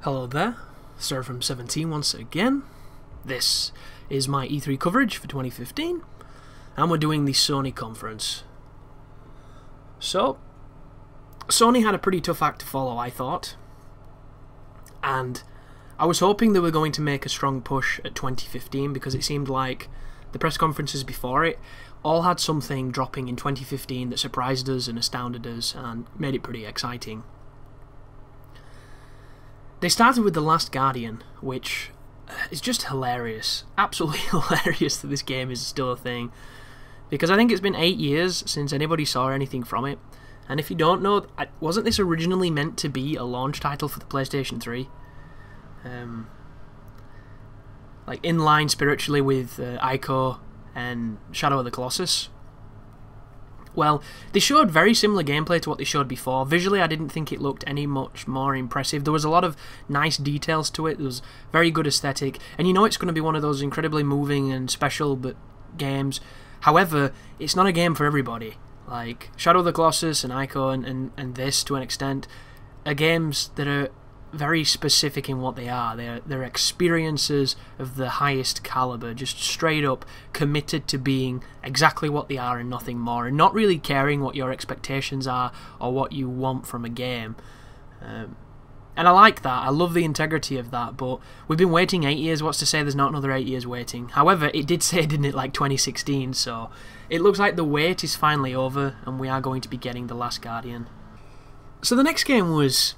Hello there, Sir from 17 once again. This is my E3 coverage for 2015, and we're doing the Sony Conference. So, Sony had a pretty tough act to follow, I thought, and I was hoping they were going to make a strong push at 2015 because it seemed like the press conferences before it all had something dropping in 2015 that surprised us and astounded us and made it pretty exciting. They started with The Last Guardian, which is just hilarious. Absolutely hilarious that this game is still a thing. Because I think it's been 8 years since anybody saw anything from it. And if you don't know, wasn't this originally meant to be a launch title for the PlayStation 3? Like in line spiritually with Ico and Shadow of the Colossus. Well, they showed very similar gameplay to what they showed before. Visually, I didn't think it looked any much more impressive. There was a lot of nice details to it. There was very good aesthetic. And you know it's going to be one of those incredibly moving and special games. However, it's not a game for everybody. Like Shadow of the Colossus and Ico and this, to an extent, are games that are very specific in what they are. They're experiences of the highest caliber, just straight up committed to being exactly what they are and nothing more, and not really caring what your expectations are or what you want from a game. And I like that. I love the integrity of that, but we've been waiting 8 years. What's to say there's not another 8 years waiting? However, it did say, didn't it, like 2016, so it looks like the wait is finally over and we are going to be getting The Last Guardian. So the next game was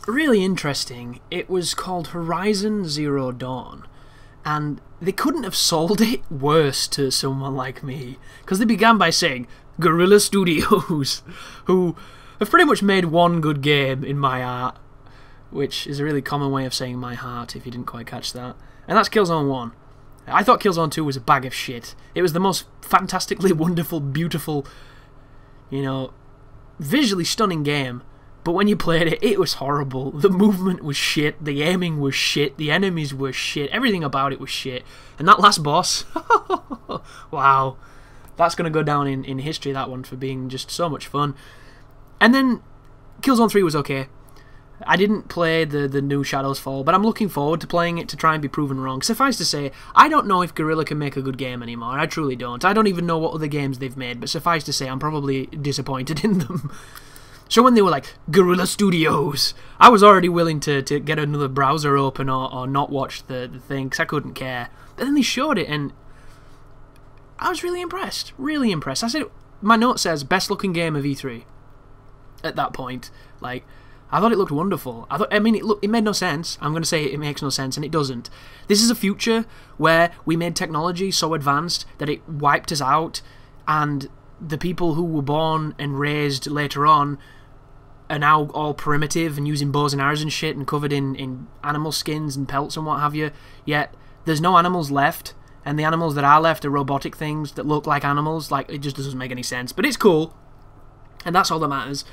really interesting. It was called Horizon Zero Dawn, and they couldn't have sold it worse to someone like me, because they began by saying Guerrilla Studios, who have pretty much made one good game in my art, which is a really common way of saying my heart if you didn't quite catch that, and that's Killzone 1. I thought Killzone 2 was a bag of shit. It was the most fantastically wonderful, beautiful, you know, visually stunning game. But when you played it, it was horrible. The movement was shit, the aiming was shit, the enemies were shit, everything about it was shit. And that last boss, wow, that's going to go down in history, that one, for being just so much fun. And then Killzone 3 was okay. I didn't play the new Shadows Fall, but I'm looking forward to playing it to try and be proven wrong. Suffice to say, I don't know if Guerrilla can make a good game anymore. I truly don't. I don't even know what other games they've made, but suffice to say, I'm probably disappointed in them. So when they were like, Guerrilla Studios, I was already willing to get another browser open or not watch the thing, because I couldn't care. But then they showed it, and I was really impressed. Really impressed. I said, my note says, best looking game of E3 at that point. Like, I thought it looked wonderful. I mean, it made no sense. I'm going to say it makes no sense, and it doesn't. This is a future where we made technology so advanced that it wiped us out, and the people who were born and raised later on are now all primitive and using bows and arrows and shit and covered in animal skins and pelts and what have you. Yet there's no animals left, and the animals that are left are robotic things that look like animals. Like, it just doesn't make any sense. But it's cool, and that's all that matters.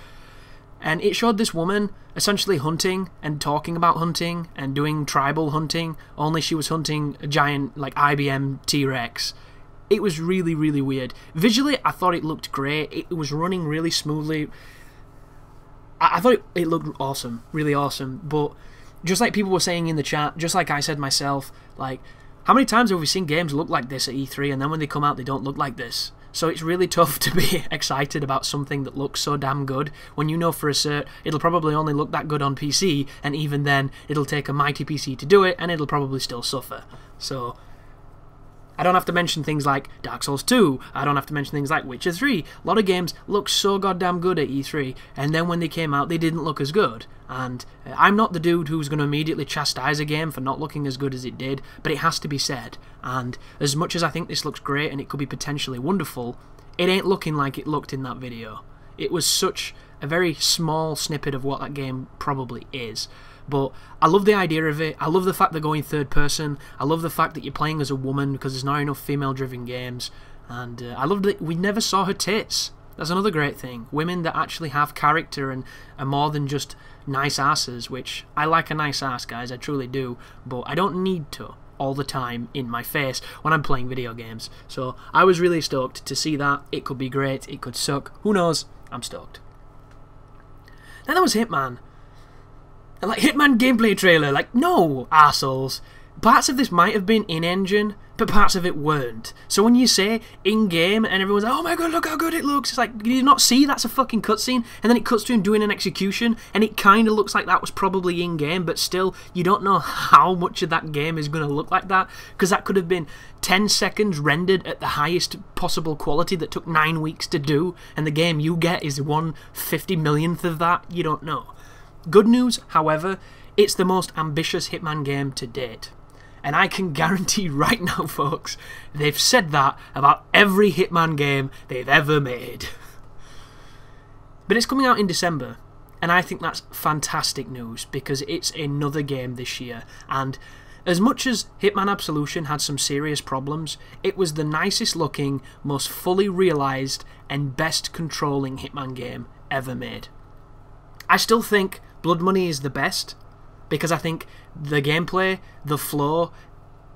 And it showed this woman essentially hunting and talking about hunting and doing tribal hunting, only she was hunting a giant, like, IBM T-Rex. It was really, really weird. Visually, I thought it looked great. It was running really smoothly. I thought it looked awesome, really awesome. But just like people were saying in the chat, just like I said myself, like, how many times have we seen games look like this at E3, and then when they come out, they don't look like this? So it's really tough to be excited about something that looks so damn good when you know for a cert it'll probably only look that good on PC, and even then it'll take a mighty PC to do it, and it'll probably still suffer. So I don't have to mention things like Dark Souls 2, I don't have to mention things like Witcher 3. A lot of games look so goddamn good at E3, and then when they came out, they didn't look as good. And I'm not the dude who's going to immediately chastise a game for not looking as good as it did, but it has to be said. And as much as I think this looks great and it could be potentially wonderful, it ain't looking like it looked in that video. It was such a very small snippet of what that game probably is. But I love the idea of it. I love the fact they're going third person. I love the fact that you're playing as a woman, because there's not enough female driven games. And I love that we never saw her tits. That's another great thing. Women that actually have character and are more than just nice asses, which I like a nice ass, guys, I truly do. But I don't need to all the time in my face when I'm playing video games. So I was really stoked to see that. It could be great, it could suck, who knows. I'm stoked. Then there was Hitman. Like, Hitman gameplay trailer. Like, no, arseholes. Parts of this might have been in-engine, but parts of it weren't. So when you say in-game and everyone's like, oh my god, look how good it looks, it's like, do you not see that's a fucking cutscene? And then it cuts to him doing an execution, and it kind of looks like that was probably in-game, but still, you don't know how much of that game is going to look like that, because that could have been 10 seconds rendered at the highest possible quality that took 9 weeks to do, and the game you get is 1/50,000,000th of that. You don't know. Good news, however, it's the most ambitious Hitman game to date. And I can guarantee right now, folks, they've said that about every Hitman game they've ever made. But it's coming out in December, and I think that's fantastic news, because it's another game this year. And as much as Hitman Absolution had some serious problems, it was the nicest looking, most fully realised, and best controlling Hitman game ever made. I still think Blood Money is the best, because I think the gameplay, the flow,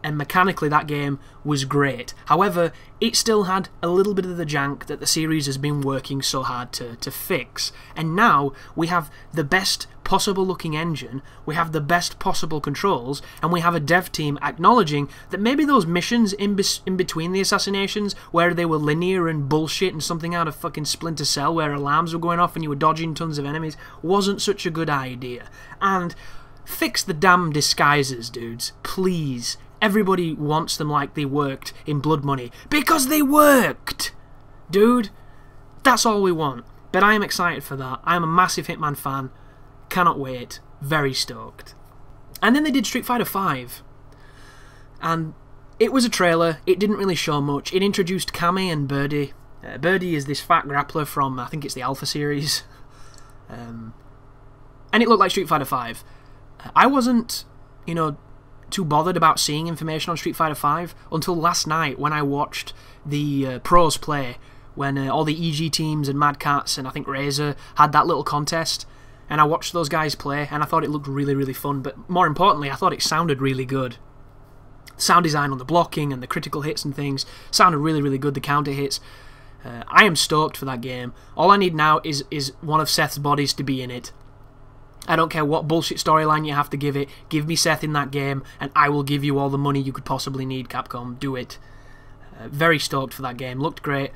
and mechanically that game was great. However, it still had a little bit of the jank that the series has been working so hard to fix. And now we have the best possible looking engine, we have the best possible controls, and we have a dev team acknowledging that maybe those missions in between the assassinations, where they were linear and bullshit and something out of fucking Splinter Cell where alarms were going off and you were dodging tons of enemies, wasn't such a good idea. And fix the damn disguises, dudes. Please. Everybody wants them like they worked in Blood Money. Because they worked! Dude, that's all we want. But I am excited for that. I am a massive Hitman fan. Cannot wait. Very stoked. And then they did Street Fighter V. And it was a trailer. It didn't really show much. It introduced Cammy and Birdie. Birdie is this fat grappler from, I think it's the Alpha series. And it looked like Street Fighter V. I wasn't, you know, too bothered about seeing information on Street Fighter V until last night when I watched the pros play, when all the EG teams and Mad Cats and I think Razor had that little contest, and I watched those guys play and I thought it looked really, really fun, but more importantly I thought it sounded really good. Sound design on the blocking and the critical hits and things sounded really, really good, the counter hits. I am stoked for that game. All I need now is one of Seth's bodies to be in it. I don't care what bullshit storyline you have to give it. Give me Seth in that game, and I will give you all the money you could possibly need, Capcom. Do it. Very stoked for that game. Looked great.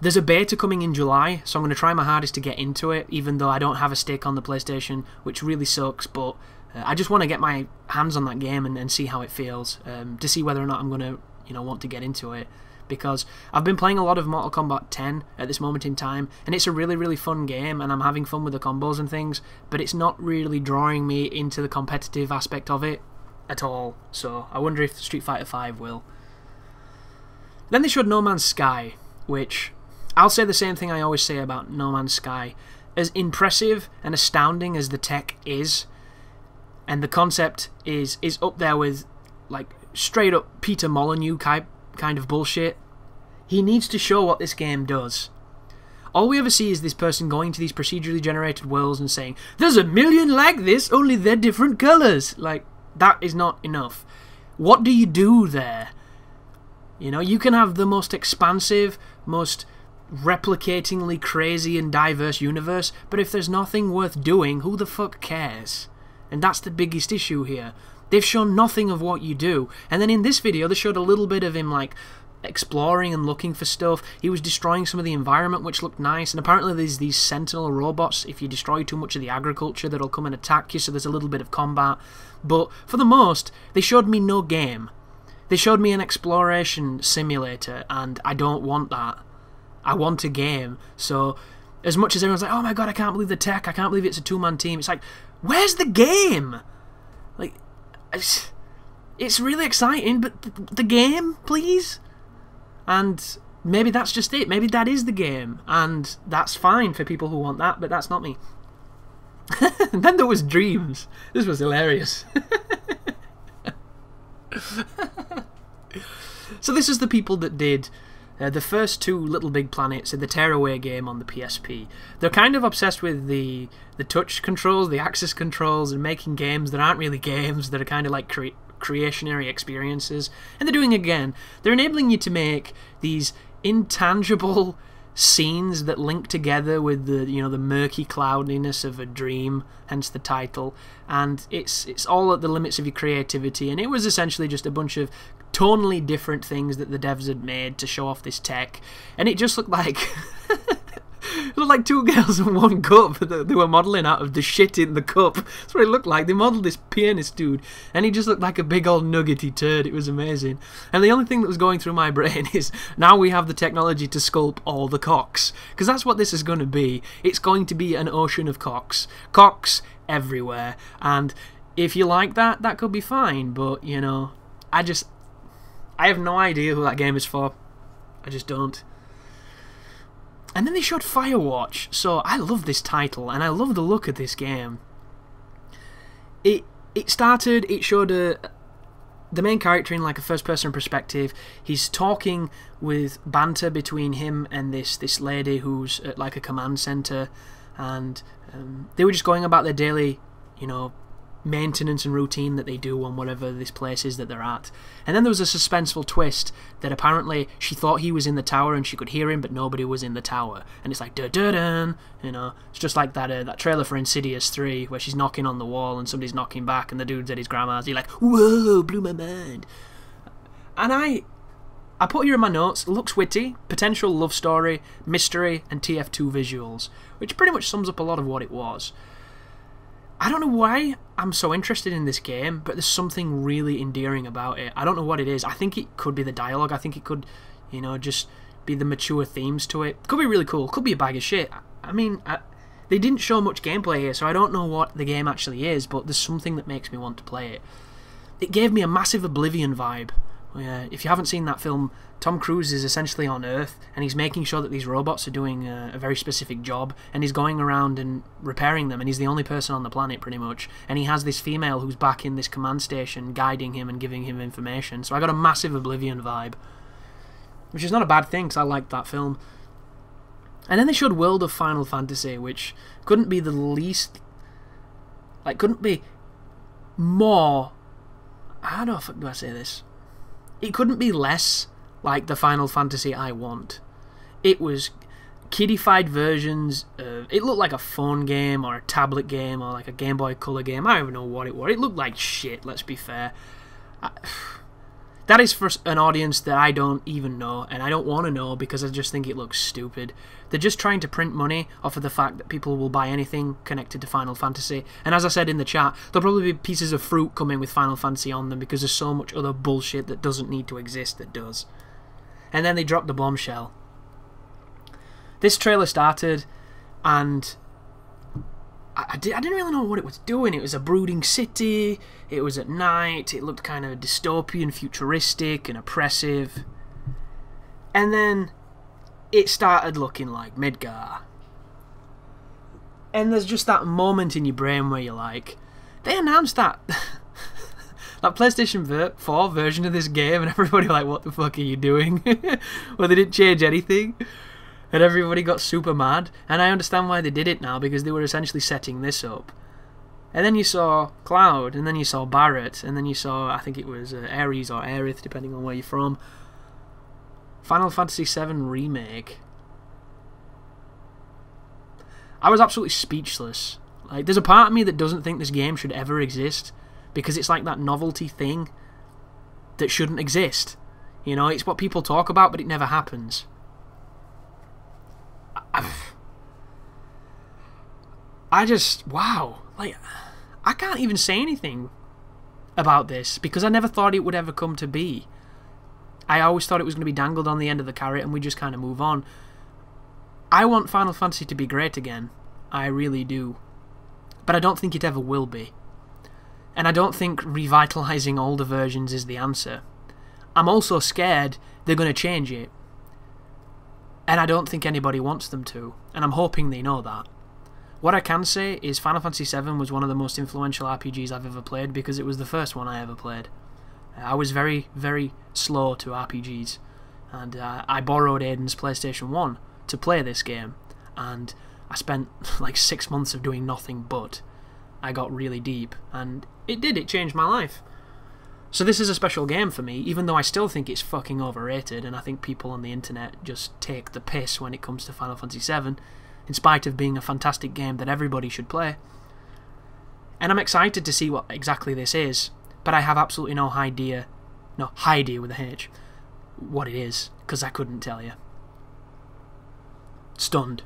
There's a beta coming in July, so I'm going to try my hardest to get into it, even though I don't have a stick on the PlayStation, which really sucks, but I just want to get my hands on that game and see how it feels, to see whether or not I'm going to, you know, want to get into it. Because I've been playing a lot of Mortal Kombat 10 at this moment in time, and it's a really, really fun game, and I'm having fun with the combos and things, but it's not really drawing me into the competitive aspect of it at all, so I wonder if Street Fighter V will. Then they showed No Man's Sky, which, I'll say the same thing I always say about No Man's Sky. As impressive and astounding as the tech is, and the concept is up there with, like, straight up Peter Molyneux kind of bullshit, he needs to show what this game does. All we ever see is this person going to these procedurally generated worlds and saying, there's a million like this, only they're different colours. Like, that is not enough. What do you do there? You know, you can have the most expansive, most replicatingly crazy and diverse universe, but if there's nothing worth doing, who the fuck cares? And that's the biggest issue here. They've shown nothing of what you do. And then in this video, they showed a little bit of him, like, exploring and looking for stuff. He was destroying some of the environment, which looked nice. And apparently there's these sentinel robots, if you destroy too much of the agriculture, that'll come and attack you, so there's a little bit of combat. But for the most, they showed me no game. They showed me an exploration simulator, and I don't want that. I want a game. So, as much as everyone's like, oh my god, I can't believe the tech, I can't believe it's a two-man team, it's like, where's the game? Like, it's really exciting, but the game, please? And maybe that's just it. Maybe that is the game, and that's fine for people who want that, but that's not me. Then there was Dreams. This was hilarious. So this is the people that did the first two Little Big Planets in the Tearaway game on the PSP. They're kind of obsessed with the touch controls, the axis controls, and making games that aren't really games, that are kind of like creationary experiences. And they're doing it again. They're enabling you to make these intangible scenes that link together with the, you know, the murky cloudiness of a dream, hence the title. And it's all at the limits of your creativity, and it was essentially just a bunch of tonally different things that the devs had made to show off this tech, and it just looked like it looked like two girls in one cup that they were modelling out of the shit in the cup. That's what it looked like. They modelled this pianist dude, and he just looked like a big old nuggety turd. It was amazing. And the only thing that was going through my brain is, now we have the technology to sculpt all the cocks, because that's what this is going to be. It's going to be an ocean of cocks. Cocks everywhere. And if you like that, that could be fine, but, you know, I have no idea who that game is for. I just don't. And then they showed Firewatch, so I love this title, and I love the look of this game. It showed the main character in like a first-person perspective. He's talking with banter between him and this lady who's at like a command center, and they were just going about their daily, you know, maintenance and routine that they do on whatever this place is that they're at. And then there was a suspenseful twist that apparently she thought he was in the tower and she could hear him, but nobody was in the tower. And it's like da-da-dun, you know, it's just like that trailer for Insidious 3 where she's knocking on the wall and somebody's knocking back and the dude's at his grandma's. You're like, whoa, blew my mind. And I put here in my notes, looks witty, potential love story, mystery, and TF2 visuals, which pretty much sums up a lot of what it was. I don't know why I'm so interested in this game, but there's something really endearing about it. I don't know what it is. I think it could be the dialogue. I think it could, you know, just be the mature themes to it. Could be really cool. Could be a bag of shit. I mean, they didn't show much gameplay here, so I don't know what the game actually is, but there's something that makes me want to play it. It gave me a massive Oblivion vibe. If you haven't seen that film, Tom Cruise is essentially on Earth, and he's making sure that these robots are doing a very specific job, and he's going around and repairing them, and he's the only person on the planet, pretty much. And he has this female who's back in this command station, guiding him and giving him information. So I got a massive Oblivion vibe, which is not a bad thing, because I liked that film. And then they showed World of Final Fantasy, which couldn't be the least... like, couldn't be more... how the fuck do I say this? It couldn't be less like the Final Fantasy I want. It was kiddified versions of... it looked like a phone game or a tablet game or like a Game Boy Color game. I don't even know what it was. It looked like shit, let's be fair. That is for an audience that I don't even know, and I don't want to know because I just think it looks stupid. They're just trying to print money off of the fact that people will buy anything connected to Final Fantasy. And as I said in the chat, there'll probably be pieces of fruit coming with Final Fantasy on them because there's so much other bullshit that doesn't need to exist that does. And then they dropped the bombshell. This trailer started, and I didn't really know what it was doing. It was a brooding city, it was at night, it looked kind of dystopian, futuristic and oppressive. And then it started looking like Midgar. And there's just that moment in your brain where you're like, they announced that that PlayStation 4 version of this game, and everybody like, what the fuck are you doing? Well, they didn't change anything. And everybody got super mad, and I understand why they did it now, because they were essentially setting this up. And then you saw Cloud, and then you saw Barrett, and then you saw, I think it was Ares or Aerith, depending on where you're from. Final Fantasy VII Remake. I was absolutely speechless. Like, there's a part of me that doesn't think this game should ever exist, because it's like that novelty thing that shouldn't exist. You know, it's what people talk about, but it never happens. I just, wow, like, I can't even say anything about this because I never thought it would ever come to be. I always thought it was going to be dangled on the end of the carrot and we just kind of move on. I want Final Fantasy to be great again. I really do. But I don't think it ever will be. And I don't think revitalizing older versions is the answer. I'm also scared they're going to change it. And I don't think anybody wants them to, and I'm hoping they know that. What I can say is Final Fantasy VII was one of the most influential RPGs I've ever played because it was the first one I ever played. I was very, very slow to RPGs, and I borrowed Aiden's PlayStation 1 to play this game, and I spent like 6 months of doing nothing but. I got really deep, and it changed my life. So this is a special game for me, even though I still think it's fucking overrated, and I think people on the internet just take the piss when it comes to Final Fantasy VII, in spite of being a fantastic game that everybody should play. And I'm excited to see what exactly this is, but I have absolutely no idea with a H, what it is, because I couldn't tell you. Stunned.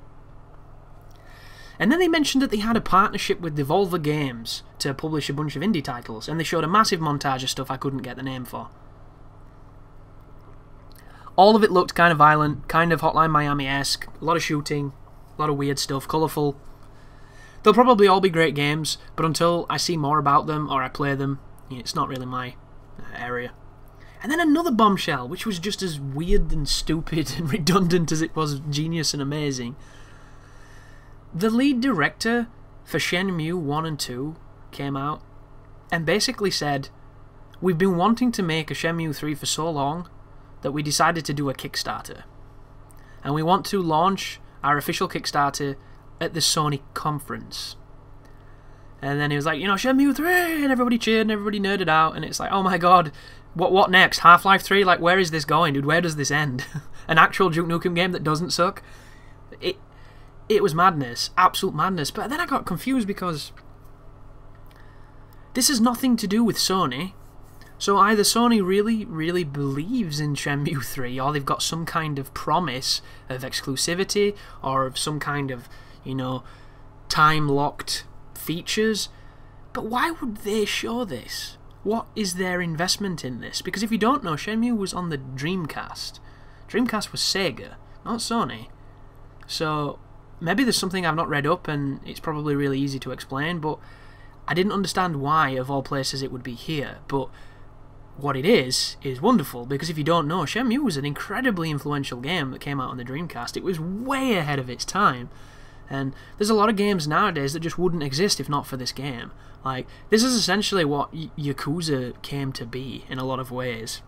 And then they mentioned that they had a partnership with Devolver Games to publish a bunch of indie titles, and they showed a massive montage of stuff I couldn't get the name for. All of it looked kind of violent, kind of Hotline Miami-esque, a lot of shooting, a lot of weird stuff, colourful. They'll probably all be great games, but until I see more about them or I play them, it's not really my area. And then another bombshell, which was just as weird and stupid and redundant as it was genius and amazing. The lead director for Shenmue 1 and 2 came out and basically said, "We've been wanting to make a Shenmue 3 for so long that we decided to do a Kickstarter. And we want to launch our official Kickstarter at the Sony Conference." And then he was like, Shenmue 3! And everybody cheered and everybody nerded out. And it's like, oh my god, what next? Half-Life 3? Like, where is this going, dude? Where does this end? An actual Duke Nukem game that doesn't suck? It was madness, absolute madness. But then I got confused because this has nothing to do with Sony. So either Sony really, really believes in Shenmue 3, or they've got some kind of promise of exclusivity, or of some kind of, time-locked features. But why would they show this? What is their investment in this? Because if you don't know, Shenmue was on the Dreamcast. Dreamcast was Sega, not Sony. So maybe there's something I've not read up, and it's probably really easy to explain, but I didn't understand why, of all places, it would be here. But what it is wonderful, because if you don't know, Shenmue was an incredibly influential game that came out on the Dreamcast. It was way ahead of its time. And there's a lot of games nowadays that just wouldn't exist if not for this game. Like, this is essentially what Yakuza came to be in a lot of ways.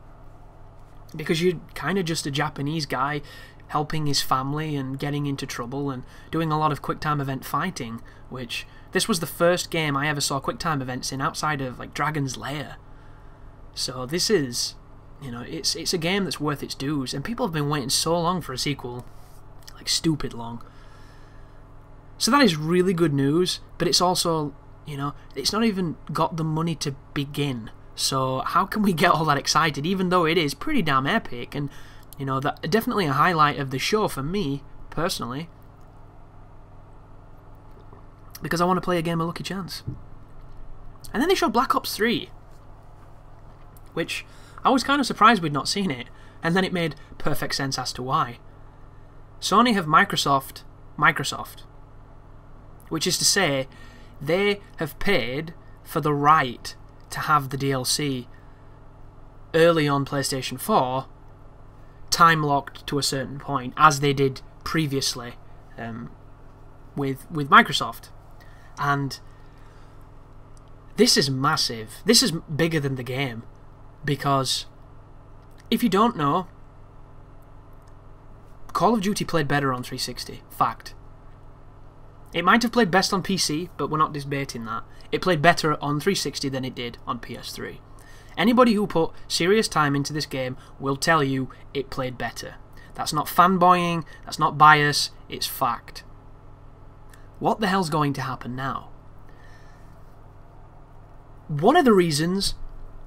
Because you're kind of just a Japanese guy helping his family and getting into trouble and doing a lot of quick-time event fighting, which this was the first game I ever saw quick-time events in outside of, like, Dragon's Lair. So this is, it's a game that's worth its dues, and people have been waiting so long for a sequel. Like, stupid long. So that is really good news, but it's also, it's not even got the money to begin. So how can we get all that excited, even though it is pretty damn epic, and, that definitely a highlight of the show for me, personally. Because I want to play a game of Lucky Chance. And then they showed Black Ops 3, which I was kind of surprised we'd not seen it, and then it made perfect sense as to why. Sony have Microsoft, which is to say, they have paid for the right to have the DLC early on PlayStation 4, time-locked to a certain point, as they did previously with Microsoft. And this is massive. This is bigger than the game, because if you don't know, Call of Duty played better on 360. Fact. It might have played best on PC, but we're not debating that. It played better on 360 than it did on PS3. Anybody who put serious time into this game will tell you it played better. That's not fanboying, that's not bias, it's fact. What the hell's going to happen now? One of the reasons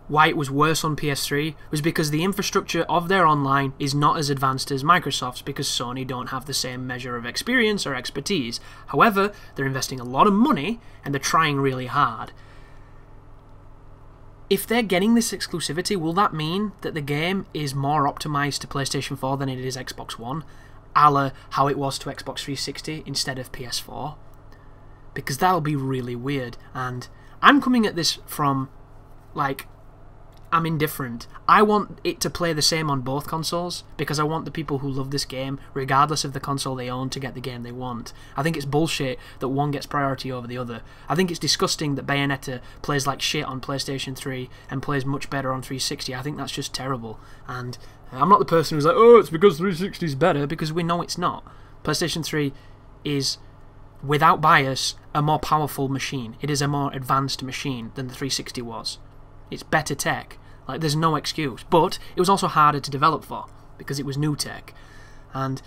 why it was worse on PS3 was because the infrastructure of their online is not as advanced as Microsoft's, because Sony don't have the same measure of experience or expertise. However, they're investing a lot of money and they're trying really hard. If they're getting this exclusivity, will that mean that the game is more optimized to PlayStation 4 than it is Xbox One, a la how it was to Xbox 360 instead of PS4? Because that'll be really weird, and I'm coming at this from, like, I'm indifferent. I want it to play the same on both consoles, because I want the people who love this game, regardless of the console they own, to get the game they want. I think it's bullshit that one gets priority over the other. I think it's disgusting that Bayonetta plays like shit on PlayStation 3 and plays much better on 360. I think that's just terrible. And I'm not the person who's like, oh, it's because 360 is better, because we know it's not. PlayStation 3 is, without bias, a more powerful machine. It is a more advanced machine than the 360 was. It's better tech. Like, there's no excuse. But it was also harder to develop for, because it was new tech. And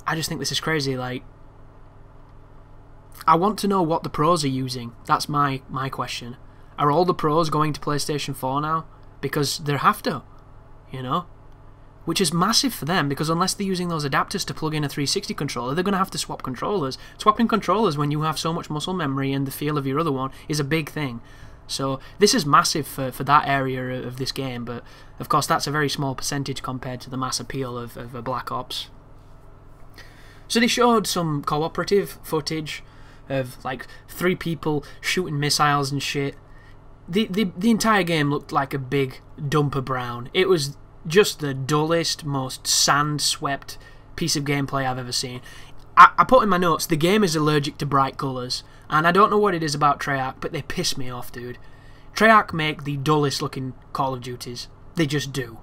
I just think this is crazy. Like, I want to know what the pros are using. That's my question. Are all the pros going to PlayStation 4 now? Because they have to, you know? Which is massive for them, because unless they're using those adapters to plug in a 360 controller, they're going to have to swap controllers. Swapping controllers when you have so much muscle memory and the feel of your other one is a big thing. So this is massive for that area of this game, but of course that's a very small percentage compared to the mass appeal of Black Ops. So they showed some cooperative footage of like 3 people shooting missiles and shit. The entire game looked like a big dumper brown. It was just the dullest, most sand-swept piece of gameplay I've ever seen. I put in my notes, the game is allergic to bright colours, and I don't know what it is about Treyarch, but they piss me off, dude. Treyarch make the dullest looking Call of Duties. They just do.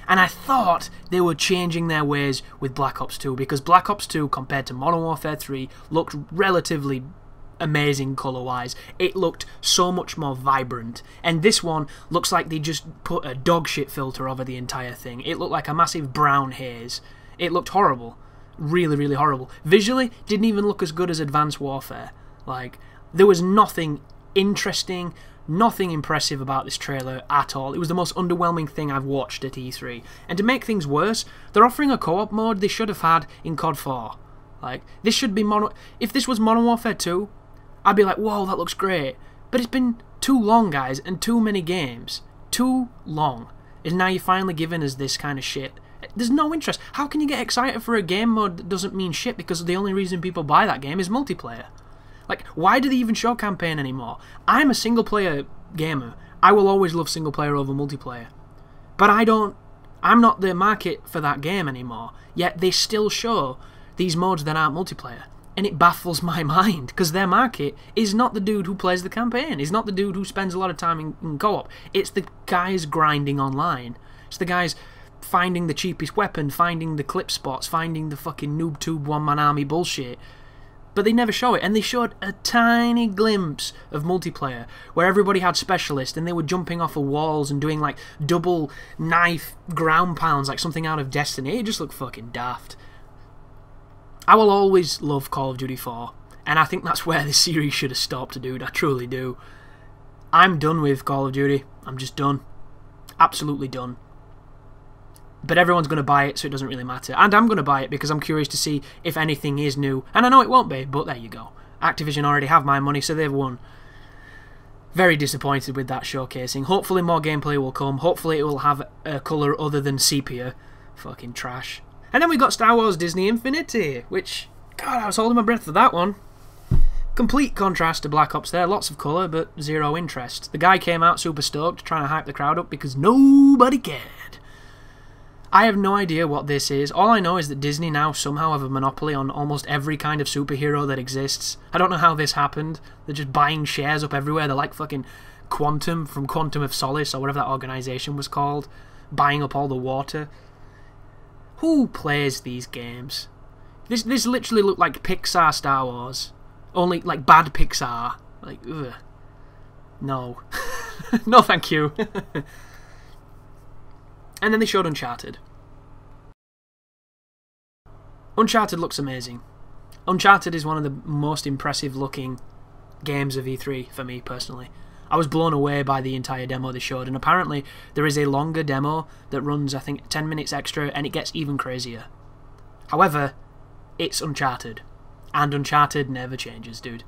And I thought they were changing their ways with Black Ops 2, because Black Ops 2, compared to Modern Warfare 3, looked relatively amazing colour-wise. It looked so much more vibrant, and this one looks like they just put a dog shit filter over the entire thing. It looked like a massive brown haze. It looked horrible. Really, really horrible. Visually, didn't even look as good as Advanced Warfare. Like, there was nothing interesting, nothing impressive about this trailer at all. It was the most underwhelming thing I've watched at E3. And to make things worse, they're offering a co-op mode they should have had in COD 4. Like, this should be if this was Modern Warfare 2, I'd be like, whoa, that looks great. But it's been too long, guys, and too many games. Too long. And now you're finally giving us this kind of shit. There's no interest. How can you get excited for a game mode that doesn't mean shit because the only reason people buy that game is multiplayer? Like, why do they even show campaign anymore? I'm a single-player gamer. I will always love single-player over multiplayer. But I'm not the market for that game anymore. Yet they still show these modes that aren't multiplayer. And it baffles my mind, because their market is not the dude who plays the campaign. It's not the dude who spends a lot of time in co-op. It's the guys grinding online. It's the guys finding the cheapest weapon, finding the clip spots, finding the fucking noob tube one-man army bullshit. But they never show it, and they showed a tiny glimpse of multiplayer, where everybody had specialists, and they were jumping off of walls and doing like double knife ground pounds like something out of Destiny. It just looked fucking daft. I will always love Call of Duty 4, and I think that's where this series should have stopped, dude. I truly do. I'm done with Call of Duty. I'm just done. Absolutely done. But everyone's going to buy it, so it doesn't really matter. And I'm going to buy it because I'm curious to see if anything is new. And I know it won't be, but there you go. Activision already have my money, so they've won. Very disappointed with that showcasing. Hopefully more gameplay will come. Hopefully it will have a colour other than sepia. Fucking trash. And then we got Star Wars Disney Infinity, which, God, I was holding my breath for that one. Complete contrast to Black Ops there, lots of colour, but zero interest. The guy came out super stoked, trying to hype the crowd up because nobody cared. I have no idea what this is. All I know is that Disney now somehow have a monopoly on almost every kind of superhero that exists. I don't know how this happened. They're just buying shares up everywhere. They're like fucking Quantum from Quantum of Solace, or whatever that organisation was called, buying up all the water. Who plays these games? This literally looked like Pixar Star Wars. Only, like, bad Pixar. Like, ugh. No. No, thank you. And then they showed Uncharted. Uncharted looks amazing. Uncharted is one of the most impressive looking games of E3 for me, personally. I was blown away by the entire demo they showed, and apparently there is a longer demo that runs, I think, 10 minutes extra, and it gets even crazier. However, it's Uncharted, and Uncharted never changes, dude.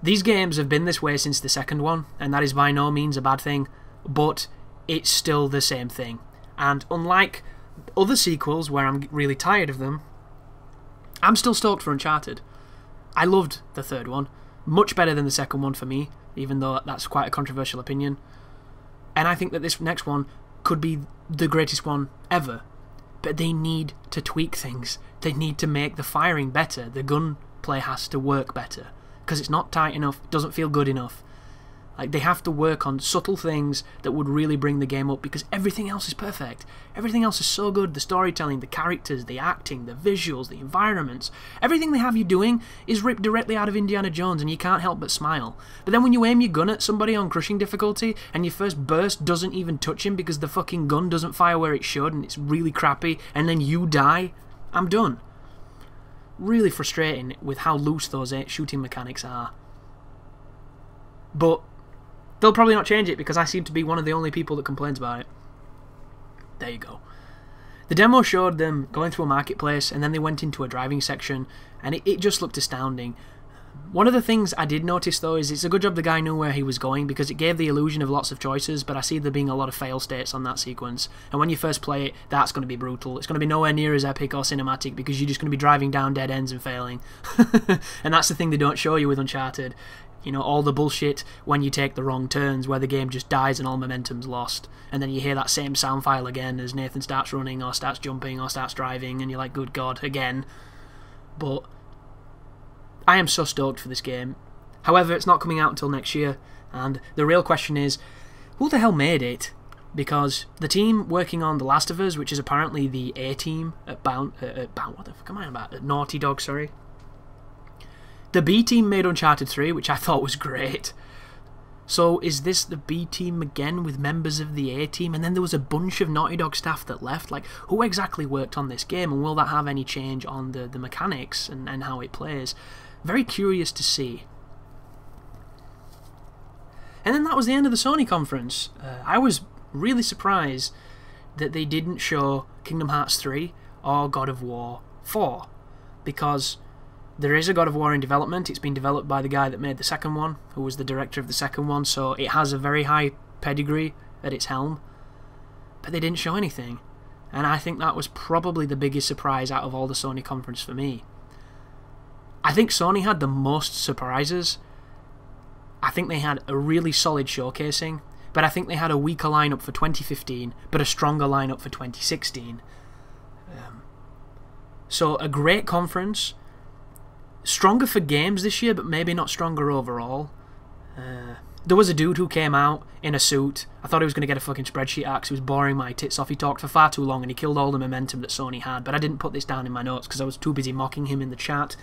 These games have been this way since the second one, and that is by no means a bad thing, but it's still the same thing. And unlike other sequels where I'm really tired of them, I'm still stoked for Uncharted. I loved the third one, much better than the second one for me, even though that's quite a controversial opinion. And I think that this next one could be the greatest one ever. But they need to tweak things. They need to make the firing better. The gunplay has to work better. Because it's not tight enough, it doesn't feel good enough. Like, they have to work on subtle things that would really bring the game up, because everything else is perfect. Everything else is so good. The storytelling, the characters, the acting, the visuals, the environments. Everything they have you doing is ripped directly out of Indiana Jones, and you can't help but smile. But then when you aim your gun at somebody on crushing difficulty, and your first burst doesn't even touch him because the fucking gun doesn't fire where it should, and it's really crappy, and then you die, I'm done. Really frustrating with how loose those shooting mechanics are. But they'll probably not change it, because I seem to be one of the only people that complains about it. There you go. The demo showed them going through a marketplace, and then they went into a driving section, and it just looked astounding. One of the things I did notice, though, is it's a good job the guy knew where he was going, because it gave the illusion of lots of choices, but I see there being a lot of fail states on that sequence. And when you first play it, that's going to be brutal. It's going to be nowhere near as epic or cinematic, because you're just going to be driving down dead ends and failing. And that's the thing they don't show you with Uncharted. You know, all the bullshit when you take the wrong turns, where the game just dies and all momentum's lost. And then you hear that same sound file again as Nathan starts running, or starts jumping, or starts driving, and you're like, good God, again. But I am so stoked for this game. However, it's not coming out until next year, and the real question is, who the hell made it? Because the team working on The Last of Us, which is apparently the A team at what the fuck am I about? At Naughty Dog, sorry. The B team made Uncharted 3, which I thought was great. So is this the B team again with members of the A team? And then there was a bunch of Naughty Dog staff that left. Like, who exactly worked on this game, and will that have any change on the mechanics and how it plays? Very curious to see. And then that was the end of the Sony conference. I was really surprised that they didn't show Kingdom Hearts 3 or God of War 4, because there is a God of War in development. It's been developed by the guy that made the second one, who was the director of the second one, so it has a very high pedigree at its helm. But they didn't show anything, and I think that was probably the biggest surprise out of all the Sony conference for me. I think Sony had the most surprises. I think they had a really solid showcasing, but I think they had a weaker lineup for 2015, but a stronger lineup for 2016. So a great conference. Stronger for games this year, but maybe not stronger overall. There was a dude who came out in a suit. I thought he was going to get a fucking spreadsheet axe. He was boring my tits off. He talked for far too long, and he killed all the momentum that Sony had, but I didn't put this down in my notes because I was too busy mocking him in the chat.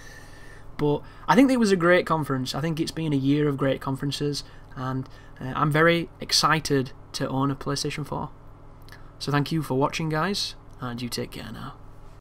But I think it was a great conference. I think it's been a year of great conferences, and I'm very excited to own a PlayStation 4. So thank you for watching, guys, and you take care now.